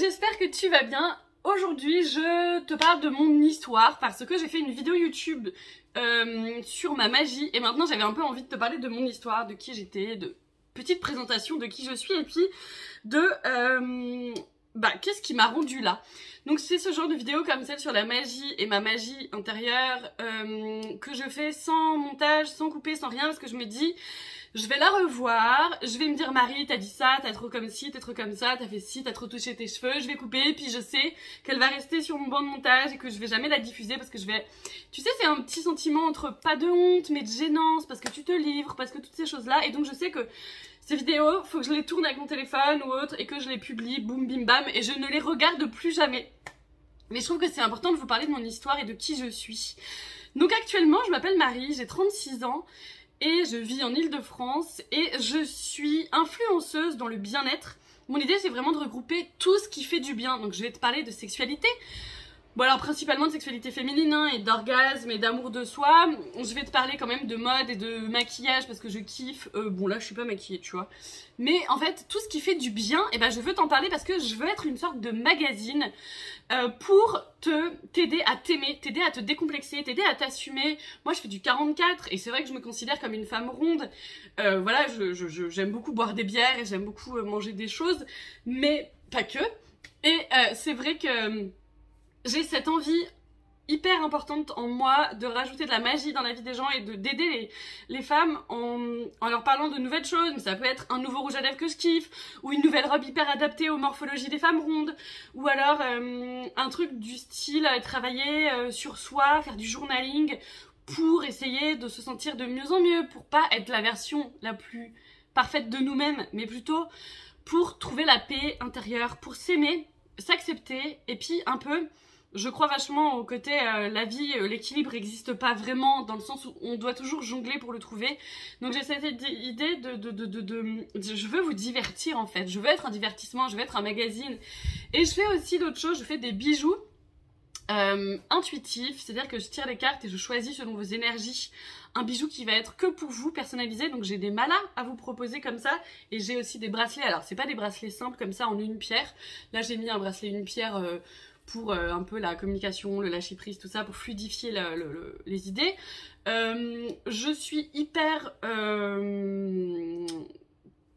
j'espère que tu vas bien. Aujourd'hui, je te parle de mon histoire parce que j'ai fait une vidéo YouTube sur ma magie et maintenant j'avais un peu envie de te parler de mon histoire, de qui j'étais, de petite présentation de qui je suis et puis de qu'est-ce qui m'a rendue là. Donc c'est ce genre de vidéo comme celle sur la magie et ma magie intérieure que je fais sans montage, sans couper, sans rien parce que je me dis je vais la revoir, je vais me dire Marie t'as dit ça, t'as trop comme ci, t'as trop comme ça, t'as fait ci, t'as trop touché tes cheveux, je vais couper puis je sais qu'elle va rester sur mon banc de montage et que je vais jamais la diffuser parce que je vais... Tu sais c'est un petit sentiment entre pas de honte mais de gênance parce que tu te livres, parce que toutes ces choses là et donc je sais que ces vidéos, faut que je les tourne avec mon téléphone ou autre et que je les publie, boum bim bam et je ne les regarde plus jamais. Mais je trouve que c'est important de vous parler de mon histoire et de qui je suis. Donc actuellement je m'appelle Marie, j'ai 36 ans. Et je vis en Île-de-France et je suis influenceuse dans le bien-être. Mon idée c'est vraiment de regrouper tout ce qui fait du bien. Donc je vais te parler de sexualité. Bon alors principalement de sexualité féminine hein, et d'orgasme et d'amour de soi. Je vais te parler quand même de mode et de maquillage parce que je kiffe. Bon là je suis pas maquillée tu vois. Mais en fait tout ce qui fait du bien, et ben je veux t'en parler parce que je veux être une sorte de magazine pour t'aider à t'aimer, t'aider à te décomplexer, t'aider à t'assumer. Moi je fais du 44 et c'est vrai que je me considère comme une femme ronde. Voilà, j'aime beaucoup boire des bières et j'aime beaucoup manger des choses, mais pas que. Et c'est vrai que j'ai cette envie hyper importante en moi de rajouter de la magie dans la vie des gens et d'aider les femmes en leur parlant de nouvelles choses. Mais ça peut être un nouveau rouge à lèvres que je kiffe, ou une nouvelle robe hyper adaptée aux morphologies des femmes rondes, ou alors un truc du style travailler sur soi, faire du journaling pour essayer de se sentir de mieux en mieux, pour pas être la version la plus parfaite de nous-mêmes, mais plutôt pour trouver la paix intérieure, pour s'aimer, s'accepter, et puis un peu... Je crois vachement au côté la vie, l'équilibre n'existe pas vraiment dans le sens où on doit toujours jongler pour le trouver. Donc j'ai cette idée je veux vous divertir en fait, je veux être un divertissement, je veux être un magazine. Et je fais aussi d'autres choses, je fais des bijoux intuitifs, c'est-à-dire que je tire les cartes et je choisis selon vos énergies un bijou qui va être que pour vous, personnalisé. Donc j'ai des malas à vous proposer comme ça et j'ai aussi des bracelets. Alors c'est pas des bracelets simples comme ça en une pierre. Là j'ai mis un bracelet une pierre... pour un peu la communication, le lâcher prise, tout ça, pour fluidifier les idées. Je suis hyper...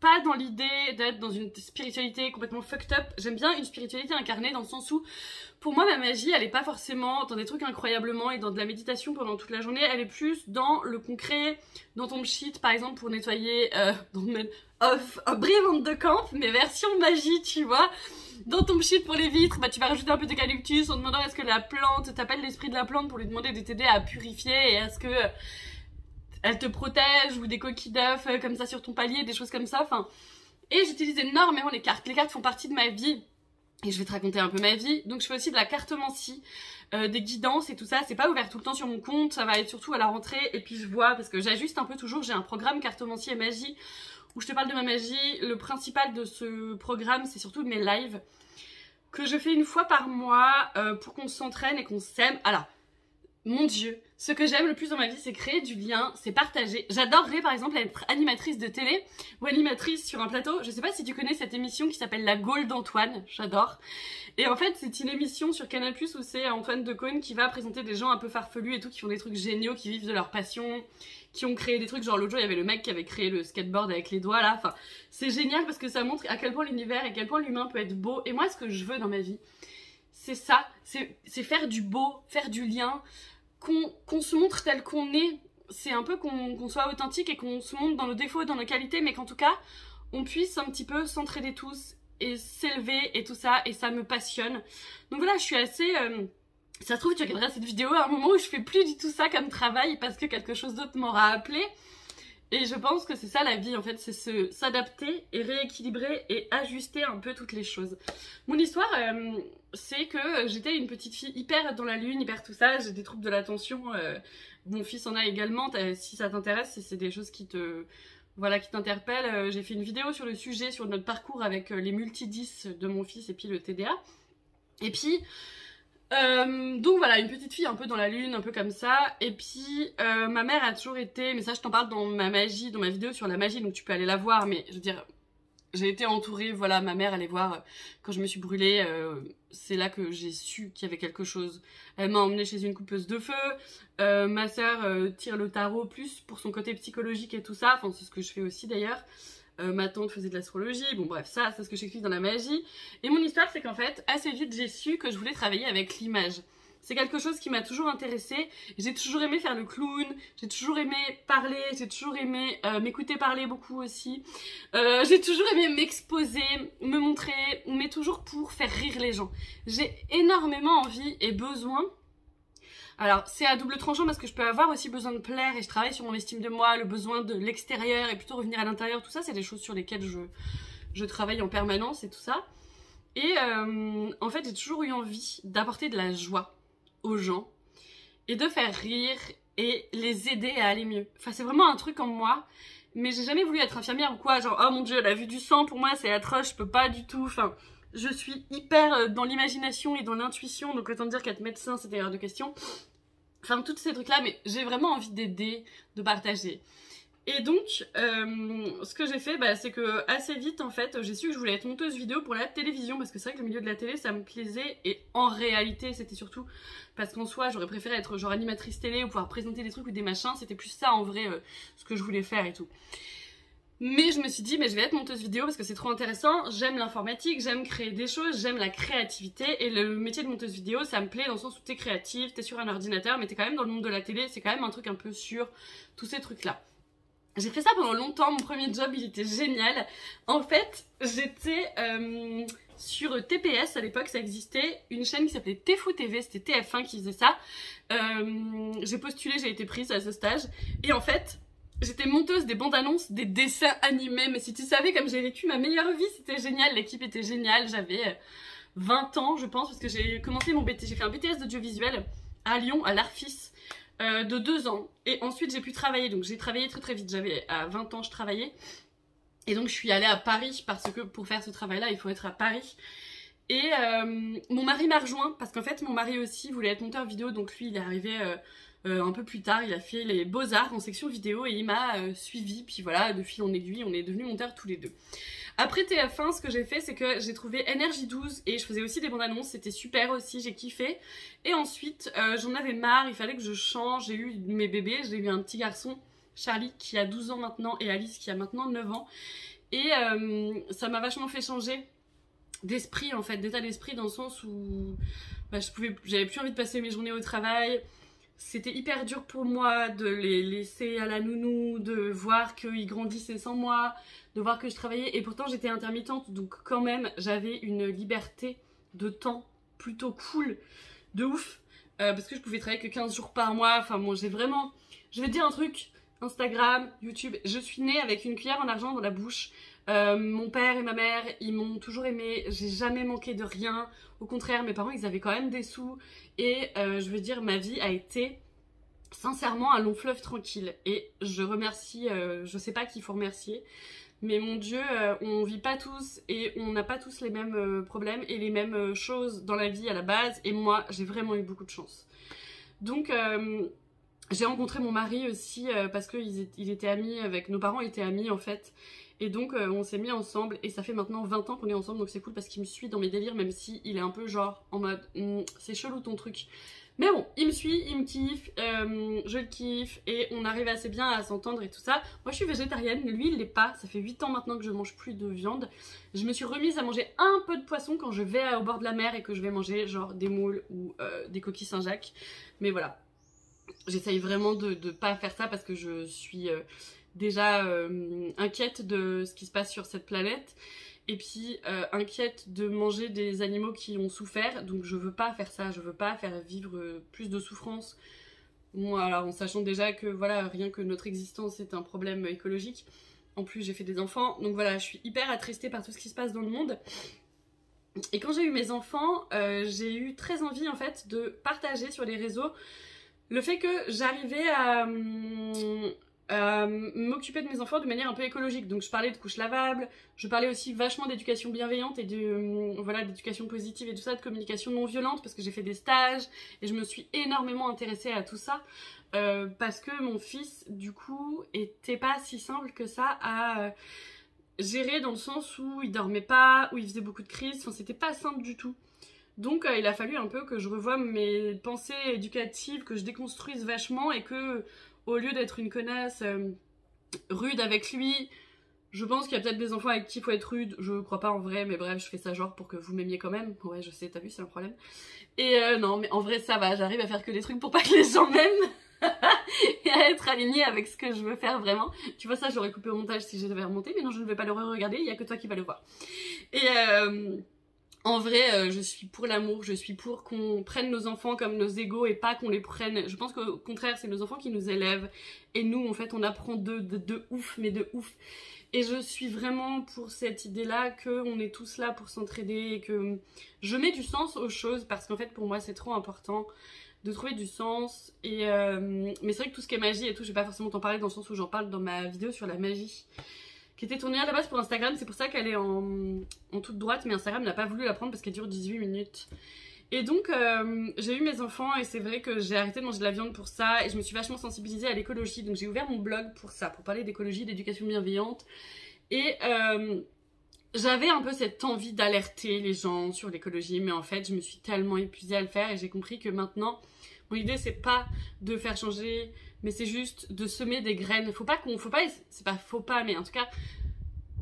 pas dans l'idée d'être dans une spiritualité complètement fucked up. J'aime bien une spiritualité incarnée dans le sens où, pour moi, ma magie, elle est pas forcément dans des trucs incroyablement et dans de la méditation pendant toute la journée. Elle est plus dans le concret, dans ton shit, par exemple, pour nettoyer dans le brie de camp, mais version magie, tu vois. Dans ton shit pour les vitres, bah tu vas rajouter un peu d'eucalyptus en demandant est-ce que la plante, t'appelles l'esprit de la plante pour lui demander de t'aider à purifier et est-ce que elle te protège ou des coquilles d'œufs comme ça sur ton palier, des choses comme ça, enfin. Et j'utilise énormément les cartes. Les cartes font partie de ma vie et je vais te raconter un peu ma vie. Donc je fais aussi de la cartomancie, des guidances et tout ça. C'est pas ouvert tout le temps sur mon compte, ça va être surtout à la rentrée et puis je vois parce que j'ajuste un peu toujours. J'ai un programme cartomancie et magie où je te parle de ma magie. Le principal de ce programme, c'est surtout mes lives que je fais une fois par mois pour qu'on s'entraîne et qu'on s'aime. Alors, mon Dieu, ce que j'aime le plus dans ma vie, c'est créer du lien, c'est partager. J'adorerais par exemple être animatrice de télé ou animatrice sur un plateau. Je sais pas si tu connais cette émission qui s'appelle La Gaule d'Antoine, j'adore. Et en fait, c'est une émission sur Canal+, où c'est Antoine Decaune qui va présenter des gens un peu farfelus et tout, qui font des trucs géniaux, qui vivent de leur passion, qui ont créé des trucs, genre l'autre jour il y avait le mec qui avait créé le skateboard avec les doigts là, enfin c'est génial parce que ça montre à quel point l'univers et à quel point l'humain peut être beau. Et moi ce que je veux dans ma vie, c'est ça, c'est faire du beau, faire du lien, qu'on se montre tel qu'on est, c'est un peu qu'on soit authentique et qu'on se montre dans nos défauts, dans nos qualités, mais qu'en tout cas on puisse un petit peu s'entraider tous et s'élever et tout ça, et ça me passionne. Donc voilà, je suis assez... Ça se trouve, tu regarderas cette vidéo à un moment où je fais plus du tout ça comme travail parce que quelque chose d'autre m'aura appelé. Et je pense que c'est ça la vie en fait, c'est s'adapter et rééquilibrer et ajuster un peu toutes les choses. Mon histoire, c'est que j'étais une petite fille hyper dans la lune, hyper tout ça, j'ai des troubles de l'attention. Mon fils en a également, si ça t'intéresse, si c'est des choses qui te... Voilà, qui t'interpellent. J'ai fait une vidéo sur le sujet, sur notre parcours avec les multidis de mon fils et puis le TDA. Et puis... donc voilà, une petite fille un peu dans la lune, un peu comme ça. Et puis ma mère a toujours été, mais ça je t'en parle dans ma magie, dans ma vidéo sur la magie, donc tu peux aller la voir, mais je veux dire, j'ai été entourée, voilà, ma mère allait voir quand je me suis brûlée, c'est là que j'ai su qu'il y avait quelque chose. Elle m'a emmenée chez une coupeuse de feu, ma sœur tire le tarot plus pour son côté psychologique et tout ça, enfin c'est ce que je fais aussi d'ailleurs. Ma tante faisait de l'astrologie, bon bref, ça c'est ce que j'explique dans la magie. Et mon histoire c'est qu'en fait, assez vite j'ai su que je voulais travailler avec l'image. C'est quelque chose qui m'a toujours intéressée. J'ai toujours aimé faire le clown, j'ai toujours aimé parler, j'ai toujours aimé m'écouter parler beaucoup aussi. J'ai toujours aimé m'exposer, me montrer, mais toujours pour faire rire les gens. J'ai énormément envie et besoin. Alors c'est à double tranchant parce que je peux avoir aussi besoin de plaire et je travaille sur mon estime de moi, le besoin de l'extérieur et plutôt revenir à l'intérieur, tout ça c'est des choses sur lesquelles je travaille en permanence et tout ça. Et en fait j'ai toujours eu envie d'apporter de la joie aux gens et de faire rire et les aider à aller mieux. Enfin c'est vraiment un truc en moi, mais j'ai jamais voulu être infirmière ou quoi, genre oh mon dieu la vue du sang pour moi c'est atroce, je peux pas du tout, enfin je suis hyper dans l'imagination et dans l'intuition, donc autant dire qu'être médecin c'était hors de question. Enfin tous ces trucs là, mais j'ai vraiment envie d'aider, de partager. Et donc, ce que j'ai fait, c'est que assez vite, en fait, j'ai su que je voulais être monteuse vidéo pour la télévision, parce que c'est vrai que le milieu de la télé, ça me plaisait, et en réalité, c'était surtout parce qu'en soi, j'aurais préféré être genre animatrice télé, ou pouvoir présenter des trucs ou des machins, c'était plus ça, en vrai, ce que je voulais faire et tout. Mais je me suis dit, mais je vais être monteuse vidéo parce que c'est trop intéressant, j'aime l'informatique, j'aime créer des choses, j'aime la créativité, et le métier de monteuse vidéo, ça me plaît dans le sens où t'es créative, t'es sur un ordinateur, mais t'es quand même dans le monde de la télé, c'est quand même un truc un peu sur tous ces trucs-là. J'ai fait ça pendant longtemps, mon premier job il était génial. En fait, j'étais sur TPS, à l'époque ça existait, une chaîne qui s'appelait Tfou TV, c'était TF1 qui faisait ça. J'ai postulé, j'ai été prise à ce stage. Et en fait, j'étais monteuse des bandes annonces, des dessins animés. Mais si tu savais comme j'ai vécu ma meilleure vie, c'était génial, l'équipe était géniale. J'avais 20 ans je pense, parce que j'ai commencé mon BTS, j'ai fait un BTS d'audiovisuel à Lyon, à l'Arfis. De 2 ans et ensuite j'ai pu travailler, donc j'ai travaillé très vite, j'avais à 20 ans je travaillais et donc je suis allée à Paris parce que pour faire ce travail là il faut être à Paris et mon mari m'a rejoint parce qu'en fait mon mari aussi voulait être monteur vidéo, donc lui il est arrivé un peu plus tard, il a fait les beaux-arts en section vidéo et il m'a suivi, puis voilà, de fil en aiguille on est devenus monteurs tous les deux. Après TF1, ce que j'ai fait, c'est que j'ai trouvé NRJ12 et je faisais aussi des bandes annonces, c'était super aussi, j'ai kiffé. Et ensuite, j'en avais marre, il fallait que je change, j'ai eu mes bébés, j'ai eu un petit garçon, Charlie, qui a 12 ans maintenant, et Alice, qui a maintenant 9 ans. Et ça m'a vachement fait changer d'esprit, en fait, d'état d'esprit, dans le sens où j'avais plus envie de passer mes journées au travail. C'était hyper dur pour moi de les laisser à la nounou, de voir qu'ils grandissaient sans moi, de voir que je travaillais. Et pourtant j'étais intermittente, donc quand même j'avais une liberté de temps plutôt cool, de ouf. Parce que je pouvais travailler que 15 jours par mois. Enfin bon, j'ai vraiment... Je vais te dire un truc, Instagram, YouTube, je suis née avec une cuillère en argent dans la bouche. Mon père et ma mère, ils m'ont toujours aimée, j'ai jamais manqué de rien. Au contraire, mes parents, ils avaient quand même des sous. Et je veux dire, ma vie a été sincèrement un long fleuve tranquille. Et je remercie, je sais pas qui il faut remercier, mais mon Dieu, on vit pas tous et on n'a pas tous les mêmes problèmes et les mêmes choses dans la vie à la base. Et moi, j'ai vraiment eu beaucoup de chance. Donc... j'ai rencontré mon mari aussi parce qu'il était ami avec... Nos parents étaient amis en fait. Et donc on s'est mis ensemble et ça fait maintenant 20 ans qu'on est ensemble, donc c'est cool parce qu'il me suit dans mes délires, même si il est un peu genre en mode c'est chelou ton truc. Mais bon, il me suit, il me kiffe, je le kiffe et on arrive assez bien à s'entendre et tout ça. Moi je suis végétarienne, lui il l'est pas, ça fait 8 ans maintenant que je mange plus de viande. Je me suis remise à manger un peu de poisson quand je vais au bord de la mer et que je vais manger genre des moules ou des coquilles Saint-Jacques. Mais voilà. J'essaye vraiment de pas faire ça parce que je suis déjà inquiète de ce qui se passe sur cette planète et puis inquiète de manger des animaux qui ont souffert, donc je veux pas faire ça, je veux pas faire vivre plus de souffrance. Moi, alors en sachant déjà que voilà, rien que notre existence est un problème écologique. En plus j'ai fait des enfants, donc voilà, je suis hyper attristée par tout ce qui se passe dans le monde. Et quand j'ai eu mes enfants, j'ai eu très envie en fait de partager sur les réseaux le fait que j'arrivais à m'occuper de mes enfants de manière un peu écologique. Donc je parlais de couches lavables, je parlais aussi vachement d'éducation bienveillante et voilà, d'éducation positive et tout ça, de communication non violente, parce que j'ai fait des stages et je me suis énormément intéressée à tout ça. Parce que mon fils, du coup, était pas si simple que ça à gérer dans le sens où il dormait pas, où il faisait beaucoup de crises, enfin c'était pas simple du tout. Donc il a fallu un peu que je revoie mes pensées éducatives, que je déconstruise vachement et que au lieu d'être une connasse rude avec lui, je pense qu'il y a peut-être des enfants avec qui il faut être rude, je crois pas en vrai, mais bref, je fais ça genre pour que vous m'aimiez quand même. Ouais, je sais, t'as vu, c'est un problème. Et non, mais en vrai, ça va, j'arrive à faire que des trucs pour pas que les gens m'aiment. Et à être alignée avec ce que je veux faire vraiment. Tu vois, ça, j'aurais coupé au montage si je devais remonter, mais non, je ne vais pas le re-regarder, il y a que toi qui vas le voir. Et en vrai, je suis pour l'amour, je suis pour qu'on prenne nos enfants comme nos égaux et pas qu'on les prenne. Je pense qu'au contraire, c'est nos enfants qui nous élèvent. Et nous, en fait, on apprend de ouf, mais de ouf. Et je suis vraiment pour cette idée-là qu'on est tous là pour s'entraider et que je mets du sens aux choses parce qu'en fait, pour moi, c'est trop important de trouver du sens. Et mais c'est vrai que tout ce qui est magie et tout, je vais pas forcément t'en parler dans le sens où j'en parle dans ma vidéo sur la magie qui était tournée à la base pour Instagram. C'est pour ça qu'elle est en toute droite, mais Instagram n'a pas voulu la prendre parce qu'elle dure 18 minutes. Et donc j'ai eu mes enfants et c'est vrai que j'ai arrêté de manger de la viande pour ça et je me suis vachement sensibilisée à l'écologie, donc j'ai ouvert mon blog pour ça, pour parler d'écologie, d'éducation bienveillante. Et j'avais un peu cette envie d'alerter les gens sur l'écologie, mais en fait je me suis tellement épuisée à le faire et j'ai compris que maintenant mon idée c'est pas de faire changer, mais c'est juste de semer des graines. Mais en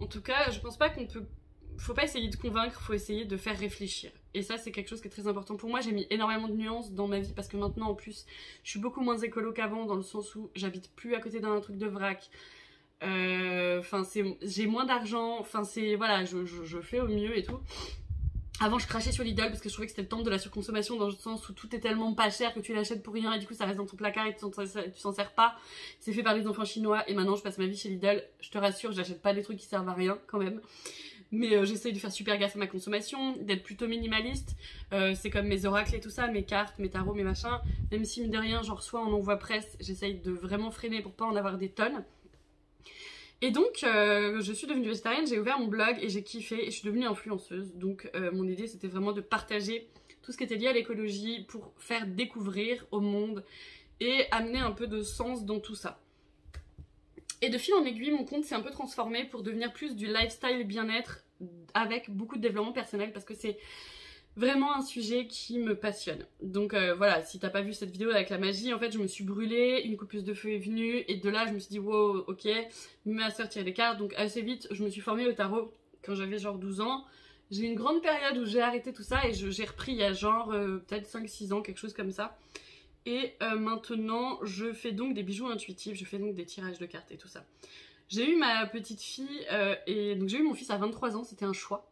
tout cas je pense pas qu'on peut, faut pas essayer de convaincre, faut essayer de faire réfléchir. Et ça c'est quelque chose qui est très important pour moi. J'ai mis énormément de nuances dans ma vie parce que maintenant en plus je suis beaucoup moins écolo qu'avant dans le sens où j'habite plus à côté d'un truc de vrac. Enfin j'ai moins d'argent, enfin c'est voilà, je fais au mieux et tout. Avant je crachais sur Lidl parce que je trouvais que c'était le temple de la surconsommation dans le sens où tout est tellement pas cher que tu l'achètes pour rien et du coup ça reste dans ton placard et tu s'en sers pas. C'est fait par des enfants chinois et maintenant je passe ma vie chez Lidl. Je te rassure, j'achète pas des trucs qui servent à rien quand même. Mais j'essaye de faire super gaffe à ma consommation, d'être plutôt minimaliste. C'est comme mes oracles et tout ça, mes cartes, mes tarots, mes machins. Même si mine de rien j'en reçois en envoi presse, j'essaye de vraiment freiner pour pas en avoir des tonnes. Et donc, je suis devenue végétarienne, j'ai ouvert mon blog et j'ai kiffé et je suis devenue influenceuse. Donc, mon idée, c'était vraiment de partager tout ce qui était lié à l'écologie pour faire découvrir au monde et amener un peu de sens dans tout ça. Et de fil en aiguille, mon compte s'est un peu transformé pour devenir plus du lifestyle bien-être avec beaucoup de développement personnel parce que c'est vraiment un sujet qui me passionne. Donc voilà, si t'as pas vu cette vidéo avec la magie, en fait je me suis brûlée, une coupeuse de feu est venue et de là je me suis dit wow, ok, ma soeur tire les cartes, donc assez vite je me suis formée au tarot quand j'avais genre 12 ans. J'ai eu une grande période où j'ai arrêté tout ça et j'ai repris il y a genre peut-être 5-6 ans, quelque chose comme ça. Et maintenant je fais donc des bijoux intuitifs, je fais donc des tirages de cartes et tout ça. J'ai eu ma petite fille et donc j'ai eu mon fils à 23 ans, c'était un choix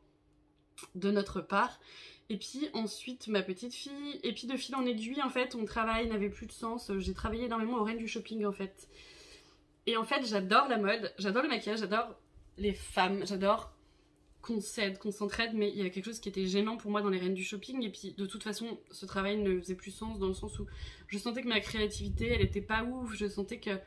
de notre part. Et puis ensuite ma petite fille, et puis de fil en aiguille en fait mon travail n'avait plus de sens, j'ai travaillé énormément aux Reines du Shopping en fait. Et en fait j'adore la mode, j'adore le maquillage, j'adore les femmes, j'adore qu'on s'aide, qu'on s'entraide, mais il y avait quelque chose qui était gênant pour moi dans les Reines du Shopping et puis de toute façon ce travail ne faisait plus sens dans le sens où je sentais que ma créativité elle était pas ouf, je sentais que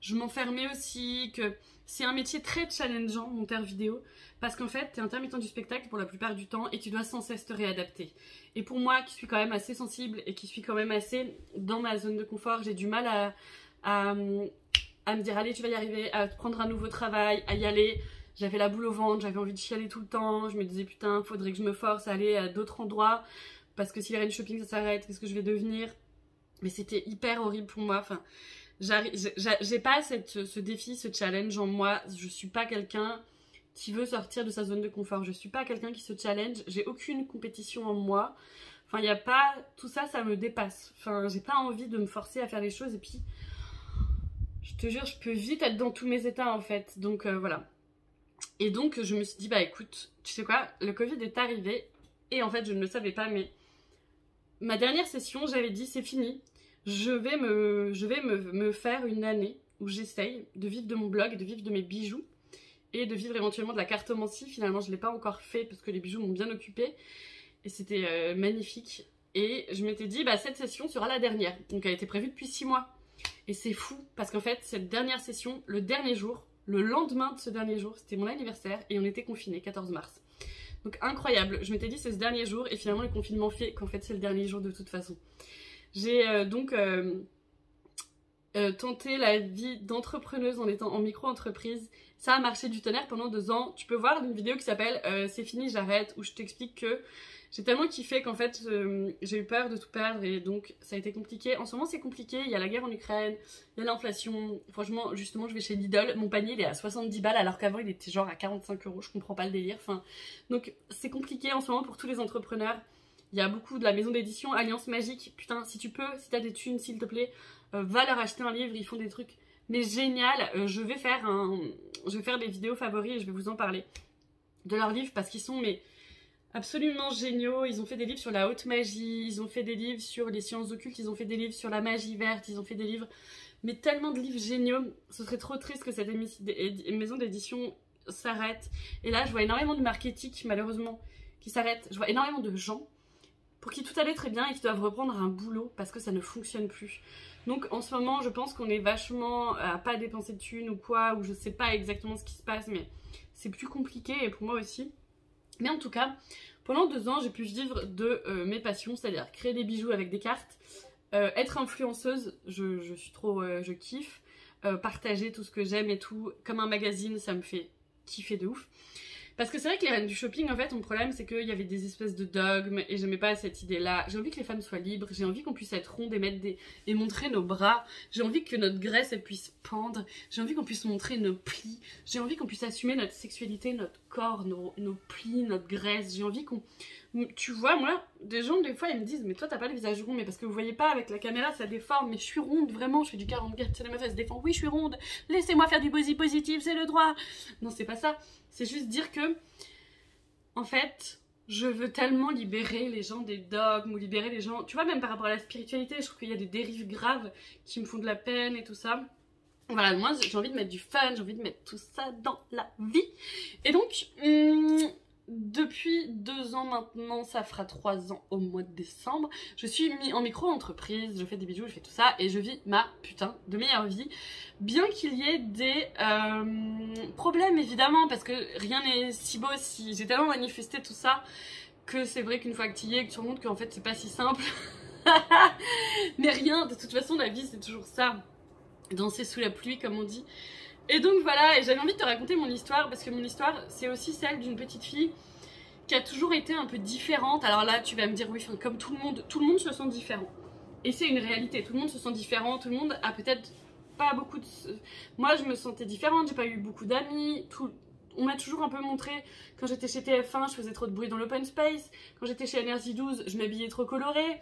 je m'enfermais aussi, que c'est un métier très challengeant, monteur vidéo, parce qu'en fait, t'es intermittent du spectacle pour la plupart du temps et tu dois sans cesse te réadapter. Et pour moi, qui suis quand même assez sensible et qui suis quand même assez dans ma zone de confort, j'ai du mal à me dire allez, tu vas y arriver, à prendre un nouveau travail, à y aller. J'avais la boule au ventre, j'avais envie de chialer tout le temps, je me disais putain, faudrait que je me force à aller à d'autres endroits, parce que si les Reines du Shopping ça s'arrête, qu'est-ce que je vais devenir? Mais c'était hyper horrible pour moi, enfin... J'ai pas ce défi, ce challenge en moi. Je suis pas quelqu'un qui veut sortir de sa zone de confort. Je suis pas quelqu'un qui se challenge. J'ai aucune compétition en moi. Enfin, il y a pas... Tout ça, ça me dépasse. Enfin, j'ai pas envie de me forcer à faire les choses. Et puis, je te jure, je peux vite être dans tous mes états, en fait. Donc, voilà. Et donc, je me suis dit, bah écoute, tu sais quoi, le Covid est arrivé. Et en fait, je ne le savais pas, mais... Ma dernière session, j'avais dit, c'est fini. Je vais me faire une année où j'essaye de vivre de mon blog, de vivre de mes bijoux et de vivre éventuellement de la cartomancie. Finalement, je ne l'ai pas encore fait parce que les bijoux m'ont bien occupée et c'était magnifique. Et je m'étais dit, bah cette session sera la dernière. Donc elle était prévue depuis 6 mois. Et c'est fou parce qu'en fait, cette dernière session, le dernier jour, le lendemain de ce dernier jour, c'était mon anniversaire et on était confinés, 14 mars. Donc incroyable. Je m'étais dit, c'est ce dernier jour et finalement le confinement fait qu'en fait c'est le dernier jour de toute façon. J'ai donc tenter la vie d'entrepreneuse en étant en micro-entreprise. Ça a marché du tonnerre pendant 2 ans. Tu peux voir une vidéo qui s'appelle C'est fini, j'arrête, où je t'explique que j'ai tellement kiffé qu'en fait j'ai eu peur de tout perdre et donc ça a été compliqué. En ce moment c'est compliqué, il y a la guerre en Ukraine, il y a l'inflation. Franchement, justement, je vais chez Lidl, mon panier il est à 70 balles alors qu'avant il était genre à 45 €, je comprends pas le délire. Enfin, donc c'est compliqué en ce moment pour tous les entrepreneurs. Il y a beaucoup de la maison d'édition Alliance Magique. Putain, si tu peux, si t'as des thunes, s'il te plaît, va leur acheter un livre, ils font des trucs mais génial. Je vais faire des vidéos favoris et je vais vous en parler de leurs livres parce qu'ils sont mais absolument géniaux. Ils ont fait des livres sur la haute magie, ils ont fait des livres sur les sciences occultes, ils ont fait des livres sur la magie verte, ils ont fait des livres, mais tellement de livres géniaux. Ce serait trop triste que cette maison d'édition s'arrête. Et là, je vois énormément de marketing, malheureusement, qui s'arrête. Je vois énormément de gens pour qui tout allait très bien et qui doivent reprendre un boulot parce que ça ne fonctionne plus. Donc en ce moment, je pense qu'on est vachement à pas dépenser de thunes ou quoi, ou je sais pas exactement ce qui se passe, mais c'est plus compliqué et pour moi aussi. Mais en tout cas, pendant 2 ans, j'ai pu vivre de mes passions, c'est-à-dire créer des bijoux avec des cartes, être influenceuse, je kiffe, partager tout ce que j'aime et tout, comme un magazine, ça me fait kiffer de ouf. Parce que c'est vrai que les reines du shopping, en fait, mon problème, c'est qu'il y avait des espèces de dogmes et j'aimais pas cette idée-là. J'ai envie que les femmes soient libres, j'ai envie qu'on puisse être rondes et montrer nos bras. J'ai envie que notre graisse, elle puisse pendre. J'ai envie qu'on puisse montrer nos plis. J'ai envie qu'on puisse assumer notre sexualité, notre corps, nos plis, notre graisse. J'ai envie qu'on... Tu vois, moi, des gens, des fois, ils me disent « Mais toi, t'as pas le visage rond, mais parce que vous voyez pas, avec la caméra, ça déforme. Mais je suis ronde, vraiment, je fais du 44, c'est la meuf, elle se défend. Oui, je suis ronde. Laissez-moi faire du body positif, c'est le droit. » Non, c'est pas ça. C'est juste dire que, en fait, je veux tellement libérer les gens des dogmes ou libérer les gens... Tu vois, même par rapport à la spiritualité, je trouve qu'il y a des dérives graves qui me font de la peine et tout ça. Voilà, moi, j'ai envie de mettre du fun, j'ai envie de mettre tout ça dans la vie. Et donc... depuis 2 ans maintenant, ça fera 3 ans au mois de décembre, je suis mis en micro-entreprise, je fais des bijoux, je fais tout ça et je vis ma putain de meilleure vie. Bien qu'il y ait des problèmes évidemment, parce que rien n'est si beau, si j'ai tellement manifesté tout ça que c'est vrai qu'une fois que tu y es, que tu te rends compte qu'en fait c'est pas si simple. Mais rien, de toute façon la vie c'est toujours ça, danser sous la pluie comme on dit. Et donc voilà, et j'avais envie de te raconter mon histoire parce que mon histoire c'est aussi celle d'une petite fille qui a toujours été un peu différente. Alors là tu vas me dire oui, comme tout le monde se sent différent. Et c'est une réalité, tout le monde se sent différent, tout le monde a peut-être pas beaucoup de... Moi je me sentais différente, j'ai pas eu beaucoup d'amis, on m'a toujours un peu montré, quand j'étais chez TF1 je faisais trop de bruit dans l'open space, quand j'étais chez NRJ 12 je m'habillais trop colorée.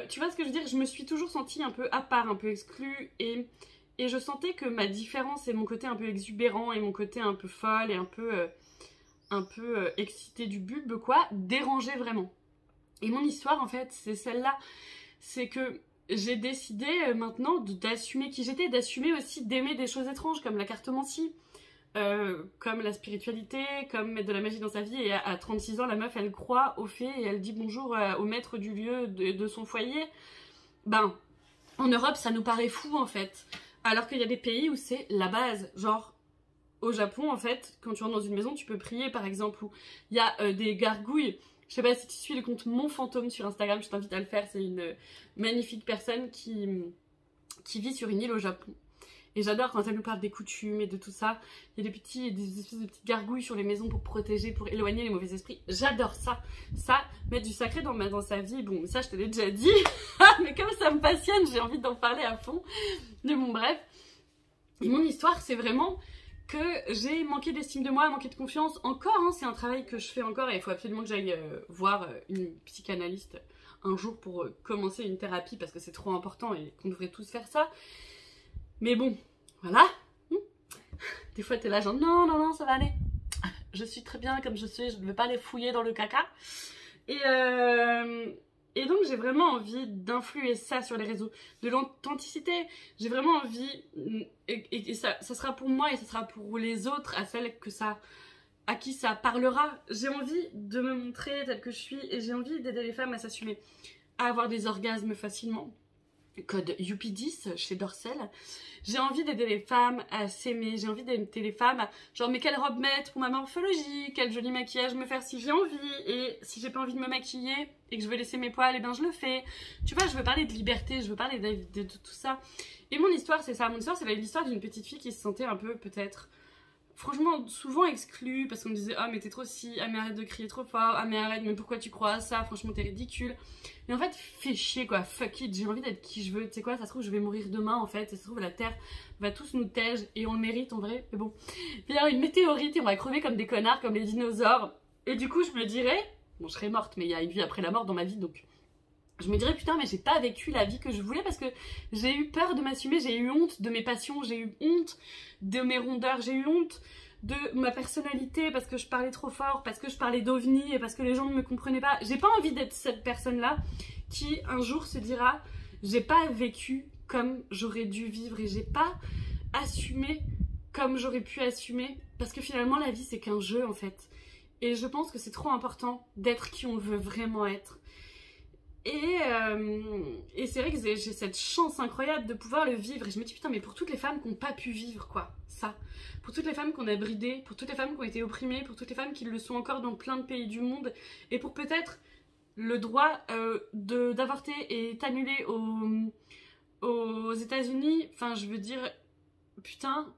Tu vois ce que je veux dire, je me suis toujours sentie un peu à part, un peu exclue et je sentais que ma différence et mon côté un peu exubérant et mon côté un peu folle et un peu excitée du bulbe, quoi, dérangeaient vraiment. Et mon histoire, en fait, c'est celle-là. C'est que j'ai décidé maintenant d'assumer qui j'étais, d'assumer aussi d'aimer des choses étranges comme la cartomancie, comme la spiritualité, comme mettre de la magie dans sa vie. Et à 36 ans, la meuf, elle croit aux fées et elle dit bonjour au maître du lieu de son foyer. Ben, en Europe, ça nous paraît fou, en fait. Alors qu'il y a des pays où c'est la base, genre au Japon en fait, quand tu rentres dans une maison tu peux prier par exemple, où il y a des gargouilles. Je sais pas si tu suis le compte Mon Fantôme sur Instagram, je t'invite à le faire, c'est une magnifique personne qui vit sur une île au Japon. Et j'adore quand elle nous parle des coutumes et de tout ça. Il y a des espèces de petites gargouilles sur les maisons pour protéger, pour éloigner les mauvais esprits. J'adore ça. Ça, mettre du sacré dans sa vie. Bon, ça, je te l'ai déjà dit. Mais comme ça me passionne, j'ai envie d'en parler à fond. Mais bon, bref. Et mon histoire, c'est vraiment que j'ai manqué d'estime de moi, manqué de confiance. Encore, hein, c'est un travail que je fais encore et il faut absolument que j'aille voir une psychanalyste un jour pour commencer une thérapie parce que c'est trop important et qu'on devrait tous faire ça. Mais bon, voilà. Des fois, t'es là genre non, non, non, ça va aller. Je suis très bien comme je suis, je ne vais pas aller fouiller dans le caca. Et donc, j'ai vraiment envie d'influer ça sur les réseaux, de l'authenticité. J'ai vraiment envie, et ça sera pour moi et ça sera pour les autres, à qui ça parlera. J'ai envie de me montrer telle que je suis et j'ai envie d'aider les femmes à s'assumer, à avoir des orgasmes facilement, code Youpi10 chez Dorsel. J'ai envie d'aider les femmes à s'aimer, j'ai envie d'aider les femmes à genre mais quelle robe mettre pour ma morphologie, quel joli maquillage me faire si j'ai envie, et si j'ai pas envie de me maquiller et que je veux laisser mes poils, et ben je le fais. Tu vois, je veux parler de liberté, je veux parler de tout ça. Et mon histoire c'est ça, mon histoire c'est l'histoire d'une petite fille qui se sentait un peu peut-être franchement souvent exclue parce qu'on me disait ah mais t'es trop si, ah mais arrête de crier trop fort, ah mais arrête, mais pourquoi tu crois à ça, franchement t'es ridicule. Mais en fait fais chier quoi, fuck it, j'ai envie d'être qui je veux, tu sais quoi, ça se trouve je vais mourir demain en fait, ça se trouve la terre va tous nous tège et on le mérite en vrai, mais bon. Il y a une météorite et on va crever comme des connards, comme les dinosaures, et du coup je me dirais, bon je serais morte mais il y a une vie après la mort dans ma vie donc je me dirais putain mais j'ai pas vécu la vie que je voulais parce que j'ai eu peur de m'assumer, j'ai eu honte de mes passions, j'ai eu honte de mes rondeurs, j'ai eu honte de ma personnalité parce que je parlais trop fort, parce que je parlais d'ovni et parce que les gens ne me comprenaient pas. J'ai pas envie d'être cette personne-là qui un jour se dira j'ai pas vécu comme j'aurais dû vivre et j'ai pas assumé comme j'aurais pu assumer, parce que finalement la vie c'est qu'un jeu en fait. Et je pense que c'est trop important d'être qui on veut vraiment être. Et c'est vrai que j'ai cette chance incroyable de pouvoir le vivre. Et je me dis putain mais pour toutes les femmes qui n'ont pas pu vivre quoi, ça. Pour toutes les femmes qu'on a bridées, pour toutes les femmes qui ont été opprimées, pour toutes les femmes qui le sont encore dans plein de pays du monde. Et pour peut-être le droit d'avorter est annulé aux États-Unis. Enfin je veux dire, putain,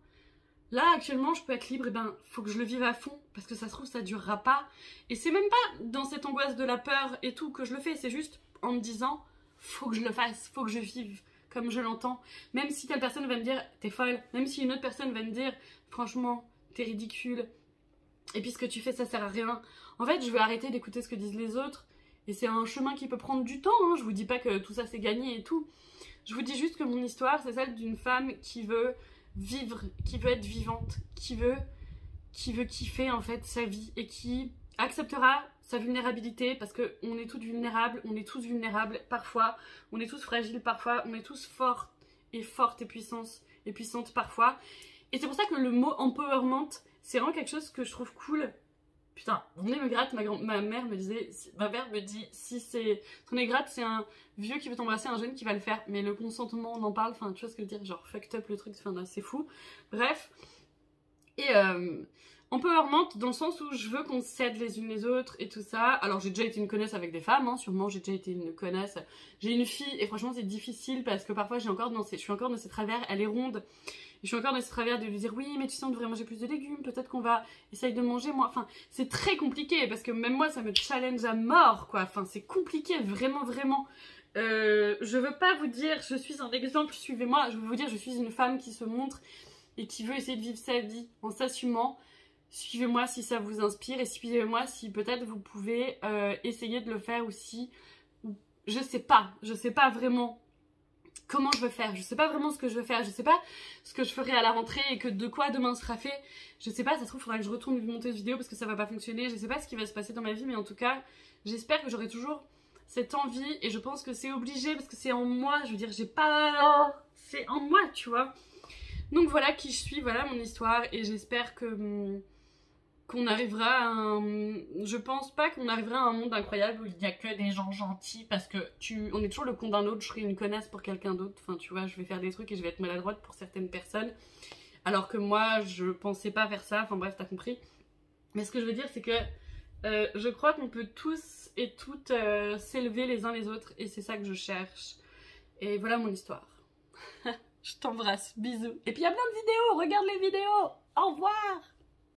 là actuellement je peux être libre, et ben faut que je le vive à fond. Parce que ça se trouve ça durera pas. Et c'est même pas dans cette angoisse de la peur et tout que je le fais, c'est juste en me disant faut que je le fasse, faut que je vive comme je l'entends, même si telle personne va me dire t'es folle, même si une autre personne va me dire franchement t'es ridicule et puis ce que tu fais ça sert à rien. En fait je veux arrêter d'écouter ce que disent les autres et c'est un chemin qui peut prendre du temps, hein. Je vous dis pas que tout ça c'est gagné et tout, je vous dis juste que mon histoire c'est celle d'une femme qui veut vivre, qui veut être vivante, qui veut kiffer en fait sa vie et qui acceptera sa vulnérabilité parce qu'on est toutes vulnérables, on est tous vulnérables parfois, on est tous fragiles parfois, on est tous forts et fortes et puissantes parfois. Et c'est pour ça que le mot empowerment, c'est vraiment quelque chose que je trouve cool. Putain, mon nez me gratte, ma mère me disait, ma mère me dit, si c'est, ton nez gratte, c'est un vieux qui veut t'embrasser, un jeune qui va le faire, mais le consentement, on en parle, enfin tu vois ce que je veux dire, genre fucked up le truc, enfin c'est fou. Bref. Et empowerment dans le sens où je veux qu'on s'aide les unes les autres et tout ça. Alors j'ai déjà été une connasse avec des femmes, hein, sûrement j'ai déjà été une connasse. J'ai une fille et franchement c'est difficile parce que parfois je suis encore dans ces travers, elle est ronde. Et je suis encore dans ces travers de lui dire oui mais tu sais on devrait manger plus de légumes, peut-être qu'on va essayer de manger moins. Enfin c'est très compliqué parce que même moi ça me challenge à mort quoi. Enfin c'est compliqué vraiment vraiment. Je veux pas vous dire je suis un exemple, suivez-moi. Je veux vous dire je suis une femme qui se montre et qui veut essayer de vivre sa vie en s'assumant. Suivez-moi si ça vous inspire et suivez-moi si peut-être vous pouvez essayer de le faire aussi. Je sais pas vraiment comment je veux faire, je sais pas vraiment ce que je veux faire, je sais pas ce que je ferai à la rentrée et que de quoi demain sera fait. Je sais pas, ça se trouve il faudra que je retourne monter cette vidéo parce que ça va pas fonctionner, je sais pas ce qui va se passer dans ma vie mais en tout cas j'espère que j'aurai toujours cette envie et je pense que c'est obligé parce que c'est en moi, je veux dire j'ai pas... c'est en moi tu vois. Donc voilà qui je suis, voilà mon histoire et j'espère que qu'on arrivera à un... Je pense pas qu'on arrivera à un monde incroyable où il n'y a que des gens gentils parce que on est toujours le con d'un autre, je serai une connasse pour quelqu'un d'autre, enfin tu vois je vais faire des trucs et je vais être maladroite pour certaines personnes alors que moi je pensais pas faire ça, enfin bref t'as compris. Mais ce que je veux dire c'est que je crois qu'on peut tous et toutes s'élever les uns les autres et c'est ça que je cherche et voilà mon histoire. Je t'embrasse, bisous. Et puis il y a plein de vidéos, regarde les vidéos, au revoir.